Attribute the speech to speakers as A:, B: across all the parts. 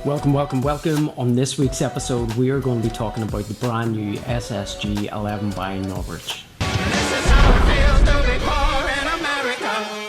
A: Welcome. On this week's episode, we are going to be talking about the brand new SSG11 by Novritsch.
B: This is how it feels to be poor in America.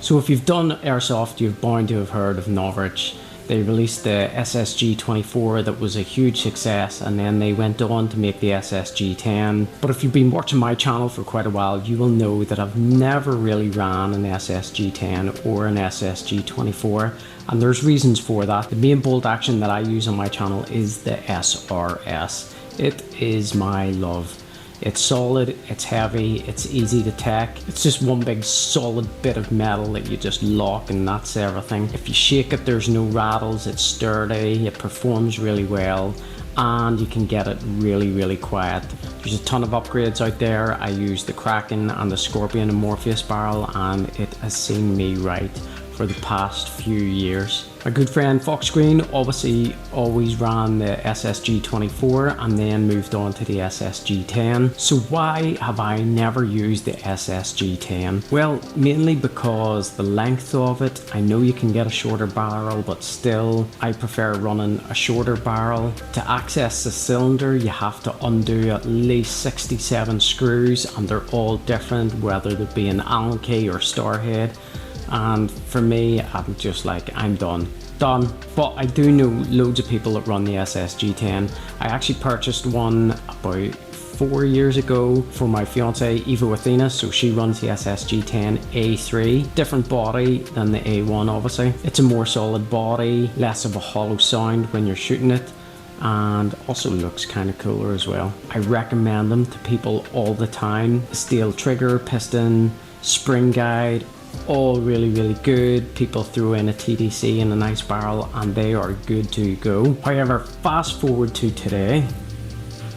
A: So if you've done airsoft, you're bound to have heard of Novritsch. They released the SSG24 that was a huge success, and then they went on to make the SSG10. But if you've been watching my channel for quite a while, you will know that I've never really ran an SSG10 or an SSG24, and there's reasons for that. The main bolt action that I use on my channel is the SRS. It is my love. It's solid, it's heavy, it's easy to tack. It's just one big solid bit of metal that you just lock, and that's everything. If you shake it, there's no rattles, it's sturdy, it performs really well, and you can get it really quiet. There's a ton of upgrades out there. I use the Kraken and the Scorpion and Morpheus barrel, and it has seen me right for the past few years. My good friend Fox Green obviously always ran the SSG24 and then moved on to the SSG10. So why have I never used the SSG10? Well, mainly because the length of it. I know you can get a shorter barrel, but still I prefer running a shorter barrel. To access the cylinder, you have to undo at least 67 screws, and they're all different, whether they be an Allen key or star head. And for me, I'm just like, I'm done. But I do know loads of people that run the SSG10. I actually purchased one about 4 years ago for my fiance Evo Athena, so she runs the SSG10 A3. Different body than the A1 obviously. It's a more solid body, less of a hollow sound when you're shooting it, and also looks kind of cooler as well. I recommend them to people all the time. Steel trigger, piston, spring guide, all really good. People throw in a TDC and a nice barrel and they are good to go. However, fast forward to today,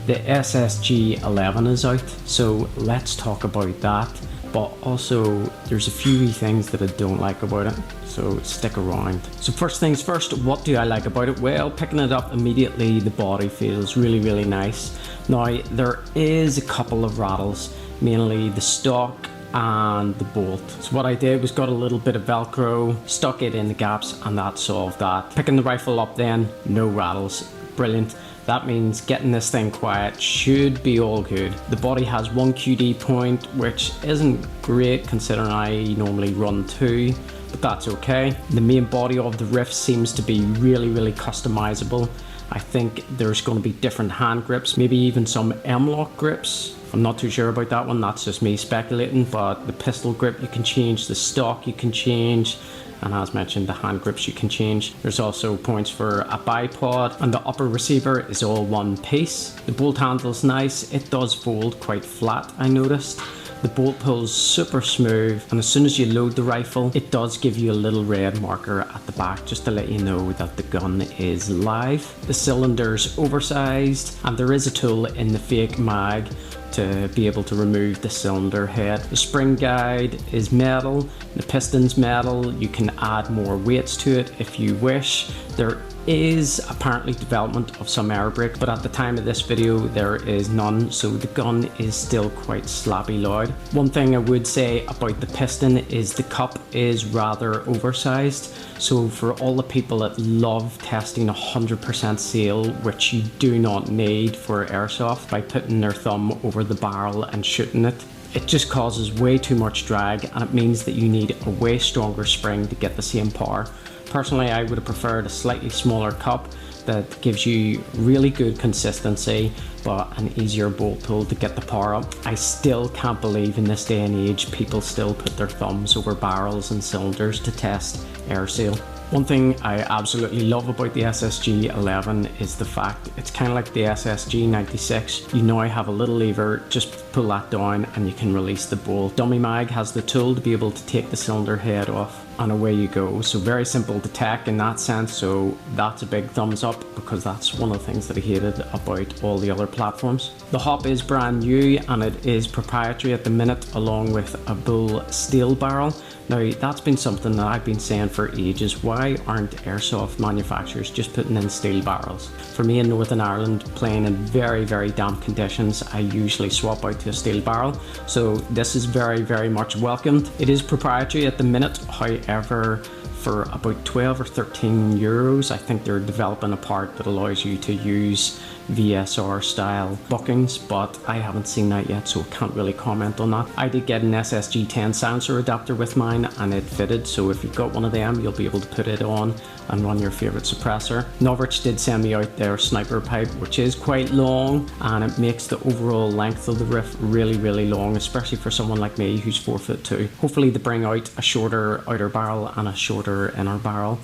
A: the SSG11 is out, so let's talk about that. But also there's a few things that I don't like about it, so stick around. So first things first, what do I like about it? Well, picking it up immediately, the body feels really nice. Now there is a couple of rattles, mainly the stock and the bolt. So what I did was got a little bit of Velcro, stuck it in the gaps, and that solved that. Picking the rifle up then, no rattles. Brilliant. That means getting this thing quiet should be all good. The body has one QD point, which isn't great considering I normally run 2, but that's okay. The main body of the rift seems to be really customizable. I think there's going to be different hand grips, maybe even some M-lock grips. I'm not too sure about that one, that's just me speculating, but the pistol grip you can change, the stock you can change, and as mentioned, the hand grips you can change. There's also points for a bipod, and the upper receiver is all one piece. The bolt handle's nice, it does fold quite flat, I noticed. The bolt pulls super smooth, and as soon as you load the rifle, it does give you a little red marker at the back just to let you know that the gun is live. The cylinder's oversized, and there is a tool in the fake mag to be able to remove the cylinder head. The spring guide is metal, the piston's metal. You can add more weights to it if you wish. There is apparently development of some air brake, but at the time of this video there is none, so the gun is still quite slappy loud. One thing I would say about the piston is the cup is rather oversized, so for all the people that love testing 100% seal, which you do not need for airsoft, by putting their thumb over the barrel and shooting it, it just causes way too much drag, and it means that you need a way stronger spring to get the same power. Personally, I would have preferred a slightly smaller cup that gives you really good consistency, but an easier bolt pull to get the power up. I still can't believe in this day and age people still put their thumbs over barrels and cylinders to test air seal. One thing I absolutely love about the SSG11 is the fact it's kind of like the SSG96. You now have a little lever, just pull that down and you can release the bolt. Dummy Mag has the tool to be able to take the cylinder head off. and away you go. So very simple to tech in that sense, so that's a big thumbs up, because that's one of the things that I hated about all the other platforms. The hop is brand new and it is proprietary at the minute, along with a bull steel barrel. Now that's been something that I've been saying for ages. Why aren't airsoft manufacturers just putting in steel barrels? For me in Northern Ireland, playing in very damp conditions, I usually swap out to a steel barrel. So this is very much welcomed. It is proprietary at the minute, however, for about 12 or 13 euros, I think they're developing a part that allows you to use VSR style bookings, but I haven't seen that yet, so I can't really comment on that. I did get an SSG10 silencer adapter with mine and it fitted, so if you've got one of them, you'll be able to put it on and run your favorite suppressor. Novritsch did send me out their sniper pipe, which is quite long, and it makes the overall length of the riff really long, especially for someone like me who's 4'2". Hopefully they bring out a shorter outer barrel and a shorter inner barrel,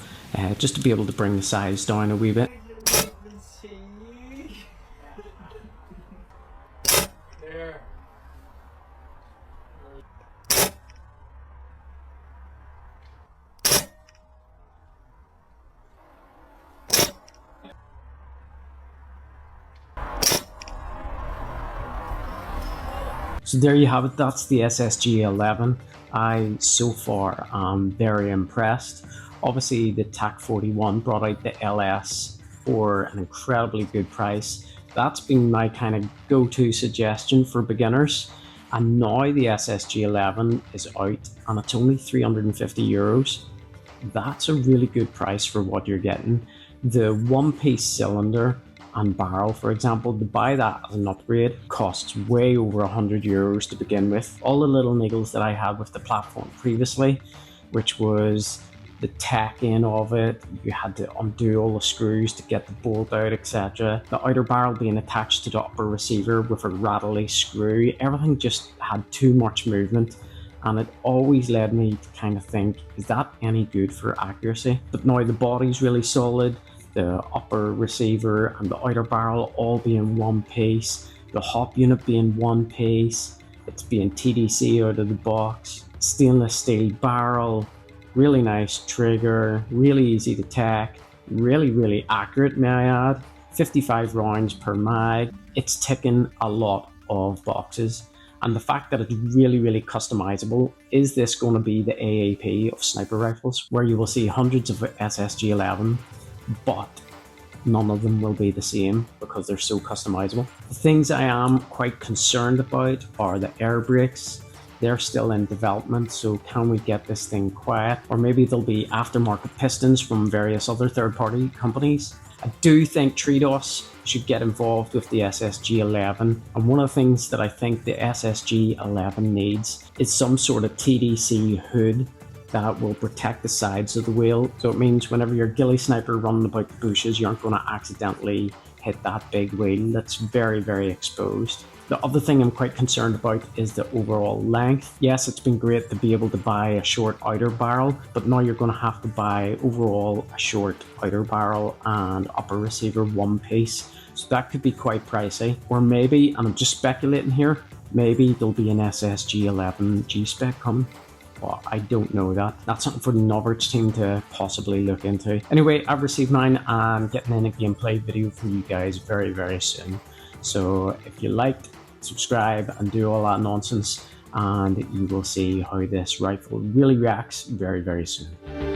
A: just to be able to bring the size down a wee bit.
C: There.
A: So there you have it, that's the SSG11. I so far am very impressed. Obviously the TAC-41 brought out the LS for an incredibly good price. That's been my kind of go-to suggestion for beginners. And now the SSG11 is out and it's only 350 euros. That's a really good price for what you're getting. The one-piece cylinder and barrel, for example, to buy that as an upgrade costs way over 100 euros to begin with. All the little niggles that I had with the platform previously, which was the tech in of it, you had to undo all the screws to get the bolt out, etc. The outer barrel being attached to the upper receiver with a rattly screw, everything just had too much movement, and it always led me to kind of think, is that any good for accuracy? But now the body's really solid, the upper receiver and the outer barrel all being one piece, the hop unit being one piece, it's being TDC out of the box, stainless steel barrel, really nice trigger, really easy to tack, really accurate, may I add, 55 rounds per mag. It's ticking a lot of boxes, and the fact that it's really customizable. Is this going to be the AAP of sniper rifles, where you will see hundreds of SSG11, but none of them will be the same because they're so customizable? The things I am quite concerned about are the air brakes. They're still in development, so can we get this thing quiet? Or maybe there'll be aftermarket pistons from various other third-party companies. I do think Tridos should get involved with the SSG11, and one of the things that I think the SSG11 needs is some sort of TDC hood that will protect the sides of the wheel. So it means whenever you're ghillie sniper running about the bushes, you aren't going to accidentally hit that big wheel that's very exposed. The other thing I'm quite concerned about is the overall length. Yes, it's been great to be able to buy a short outer barrel, but now you're going to have to buy overall a short outer barrel and upper receiver one piece. So that could be quite pricey. Or maybe, and I'm just speculating here, maybe there'll be an SSG11 G-Spec coming. Well, I don't know that. That's something for the Novritsch team to possibly look into. Anyway, I've received mine and getting in a gameplay video from you guys very soon. So if you liked, subscribe and do all that nonsense, and you will see how this rifle really reacts very soon.